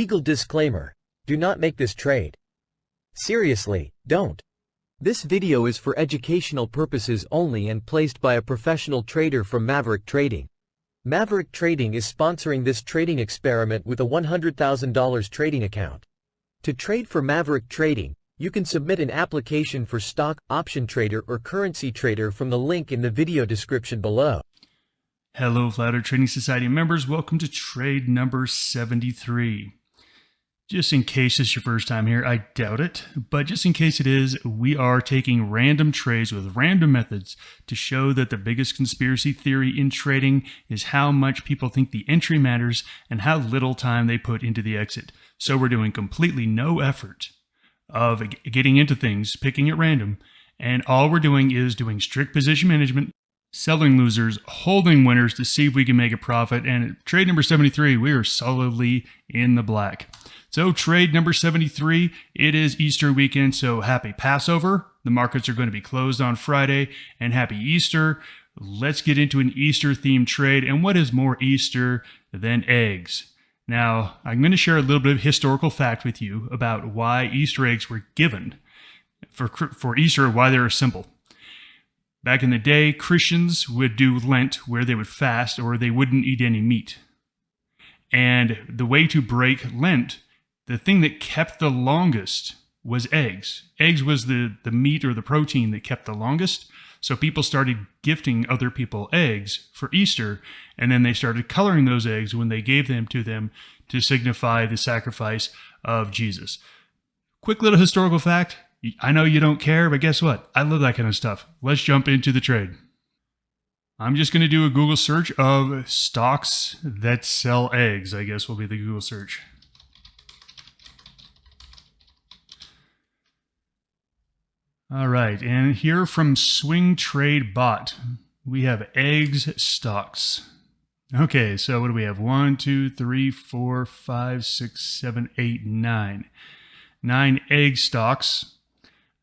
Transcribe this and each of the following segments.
Legal disclaimer: do not make this trade. Seriously, don't. This video is for educational purposes only and placed by a professional trader from Maverick Trading. Maverick Trading is sponsoring this trading experiment with a $100,000 trading account. To trade for Maverick Trading, you can submit an application for stock, option trader or currency trader from the link in the video description below. Hello Flounder Trading Society members, welcome to trade number 73. Just in case it's your first time here, I doubt it, but just in case it is, we are taking random trades with random methods to show that the biggest conspiracy theory in trading is how much people think the entry matters and how little time they put into the exit. So we're doing completely no effort of getting into things, picking at random, and all we're doing is doing strict position management, selling losers, holding winners to see if we can make a profit. And at trade number 73, we are solidly in the black. So trade number 73, it is Easter weekend, so happy Passover. The markets are going to be closed on Friday, and happy Easter. Let's get into an Easter-themed trade. And what is more Easter than eggs? Now, I'm going to share a little bit of historical fact with you about why Easter eggs were given for Easter, why they're simple. Back in the day, Christians would do Lent where they would fast or they wouldn't eat any meat. And the way to break Lent, the thing that kept the longest was eggs. Eggs was the meat or the protein that kept the longest. So people started gifting other people eggs for Easter, and then they started coloring those eggs when they gave them to signify the sacrifice of Jesus. Quick little historical fact. I know you don't care, but guess what? I love that kind of stuff. Let's jump into the trade. I'm just going to do a Google search of stocks that sell eggs, I guess will be the Google search. All right, and here from Swing Trade Bot, we have eggs stocks. Okay, so what do we have? 1, 2, 3, 4, 5, 6, 7, 8, 9. 9 egg stocks.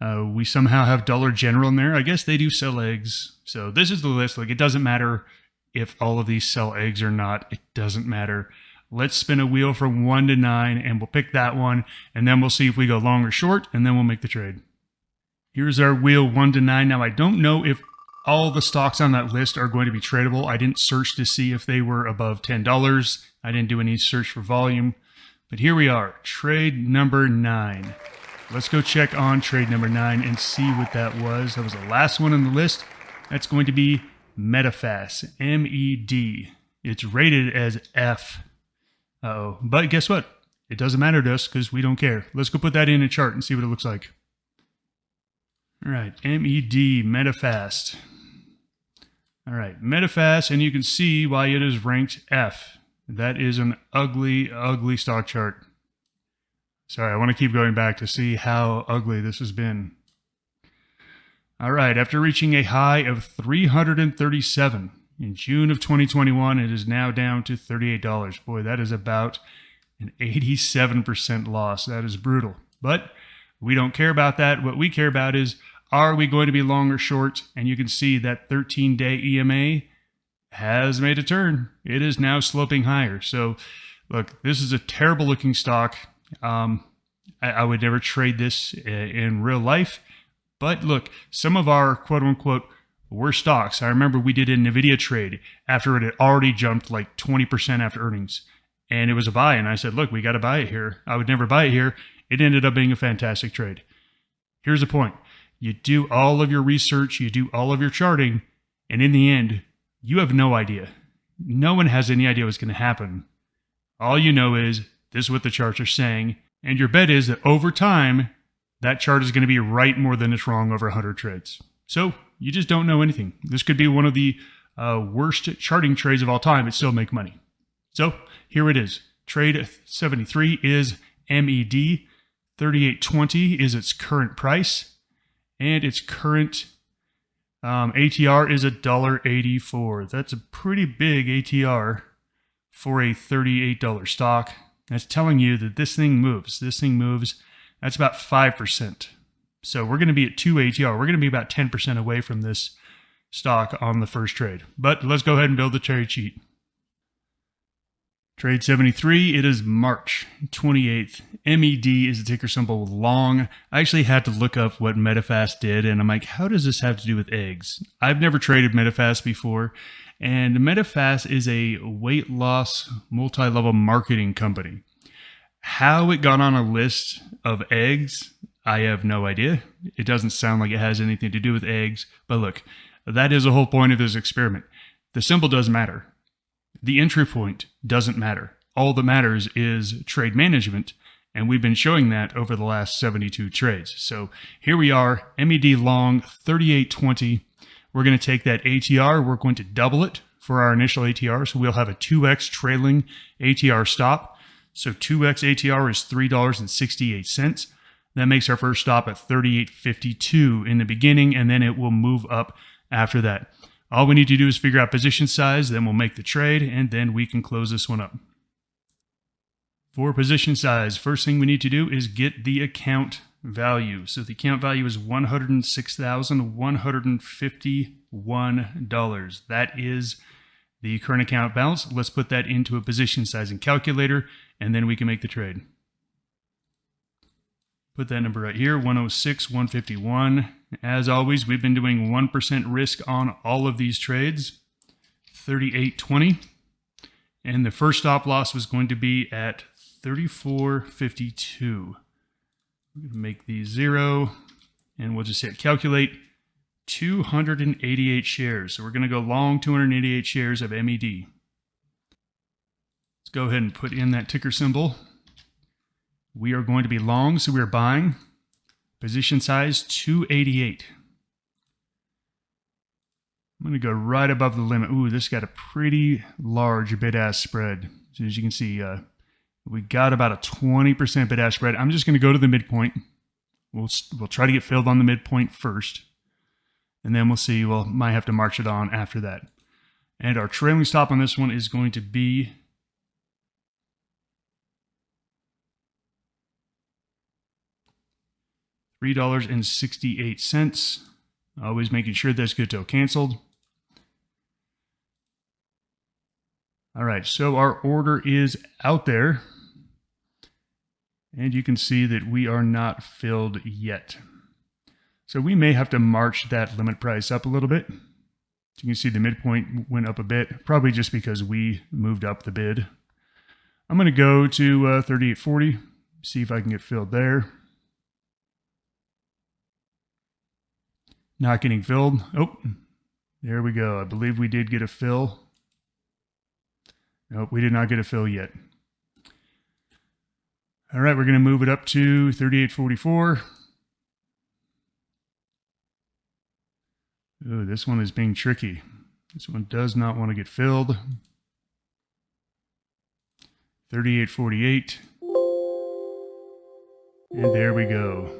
We somehow have Dollar General in there. I guess they do sell eggs. So this is the list. Like, it doesn't matter if all of these sell eggs or not. It doesn't matter. Let's spin a wheel from 1 to 9, and we'll pick that one, and then we'll see if we go long or short, and then we'll make the trade. Here's our wheel 1 to 9. Now, I don't know if all the stocks on that list are going to be tradable. I didn't search to see if they were above $10. I didn't do any search for volume. But here we are, trade number 9. Let's go check on trade number 9 and see what that was. That was the last one on the list. That's going to be Medifast, MED. It's rated as F. Uh-oh. But guess what? It doesn't matter to us because we don't care. Let's go put that in a chart and see what it looks like. All right, MED, Medifast. All right, Medifast, and you can see why it is ranked F. That is an ugly, ugly stock chart. Sorry, I want to keep going back to see how ugly this has been. All right, after reaching a high of 337 in June of 2021, it is now down to $38. Boy, that is about an 87% loss. That is brutal. But we don't care about that. What we care about is, are we going to be long or short? And you can see that 13-day EMA has made a turn. It is now sloping higher. So, look, this is a terrible looking stock. I would never trade this in real life. But look, some of our quote-unquote worst stocks, I remember we did an NVIDIA trade after it had already jumped like 20% after earnings. And it was a buy, and I said, look, we got to buy it here. I would never buy it here. It ended up being a fantastic trade. Here's the point. You do all of your research, you do all of your charting, and in the end, you have no idea. No one has any idea what's going to happen. All you know is this is what the charts are saying, and your bet is that over time, that chart is going to be right more than it's wrong over 100 trades. So you just don't know anything. This could be one of the worst charting trades of all time, but still make money. So here it is. Trade 73 is MED. 38.20 is its current price, and its current ATR is $1.84. That's a pretty big ATR for a $38 stock. That's telling you that this thing moves. This thing moves. That's about 5%. So we're going to be at 2 ATR. We're going to be about 10% away from this stock on the first trade. But let's go ahead and build the trade sheet. Trade 73, it is March 28th. MED is the ticker symbol long. I actually had to look up what Medifast did, and I'm like, how does this have to do with eggs? I've never traded Medifast before, and Medifast is a weight loss multi-level marketing company. How it got on a list of eggs, I have no idea. It doesn't sound like it has anything to do with eggs, but look, that is the whole point of this experiment. The symbol doesn't matter. The entry point doesn't matter. All that matters is trade management, and we've been showing that over the last 72 trades. So here we are, MED long 38.20. We're going to take that ATR, we're going to double it for our initial ATR, so we'll have a 2x trailing ATR stop. So 2x ATR is $3.68. That makes our first stop at 38.52 in the beginning, and then it will move up after that. All we need to do is figure out position size, then we'll make the trade, and then we can close this one up. For position size, first thing we need to do is get the account value. So the account value is $106,151. That is the current account balance. Let's put that into a position sizing calculator, and then we can make the trade. Put that number right here, 106,151. As always, we've been doing 1% risk on all of these trades, 38.20. And the first stop loss was going to be at 34.52. We're going to make these 0, and we'll just hit calculate. 288 shares. So we're going to go long 288 shares of MED. Let's go ahead and put in that ticker symbol. We are going to be long, so we're buying. Position size 288. I'm going to go right above the limit. Ooh, this got a pretty large bid-ask spread. So as you can see, we got about a 20% bid-ask spread. I'm just going to go to the midpoint. We'll try to get filled on the midpoint first. And then we'll see. We'll might have to march it on after that. And our trailing stop on this one is going to be $3.68. Always making sure that's good till canceled. All right, so our order is out there. And you can see that we are not filled yet. So we may have to march that limit price up a little bit. You can see the midpoint went up a bit, probably just because we moved up the bid. I'm going to go to 38.40, see if I can get filled there. Not getting filled. Oh, there we go. I believe we did get a fill. Nope, we did not get a fill yet. All right, we're going to move it up to 38.44. Oh, this one is being tricky. This one does not want to get filled. 38.48. And there we go.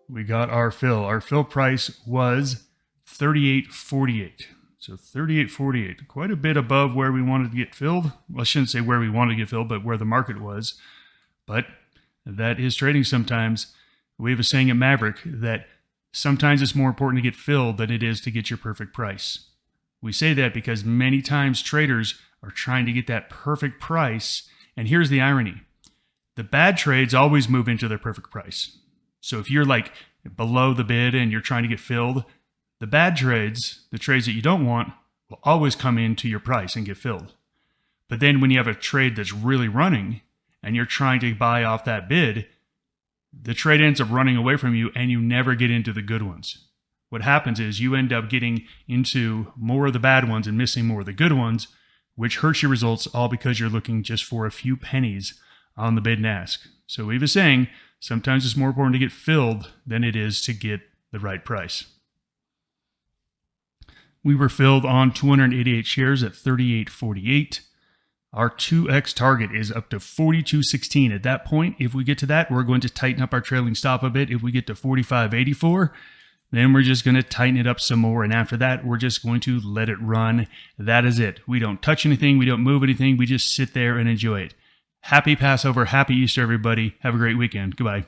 We got our fill. Our fill price was 38.48. So 38.48, quite a bit above where we wanted to get filled. Well, I shouldn't say where we wanted to get filled, but where the market was. But that is trading sometimes. We have a saying at Maverick that sometimes it's more important to get filled than it is to get your perfect price. We say that because many times traders are trying to get that perfect price. And here's the irony. The bad trades always move into their perfect price. So if you're like below the bid and you're trying to get filled, the bad trades, the trades that you don't want, will always come into your price and get filled. But then when you have a trade that's really running and you're trying to buy off that bid, the trade ends up running away from you and you never get into the good ones. What happens is you end up getting into more of the bad ones and missing more of the good ones, which hurts your results all because you're looking just for a few pennies on the bid and ask. So we have a saying, sometimes it's more important to get filled than it is to get the right price. We were filled on 288 shares at 38.48. Our 2x target is up to 42.16. At that point, if we get to that, we're going to tighten up our trailing stop a bit. If we get to 45.84, then we're just going to tighten it up some more. And after that, we're just going to let it run. That is it. We don't touch anything. We don't move anything. We just sit there and enjoy it. Happy Passover. Happy Easter, everybody. Have a great weekend. Goodbye.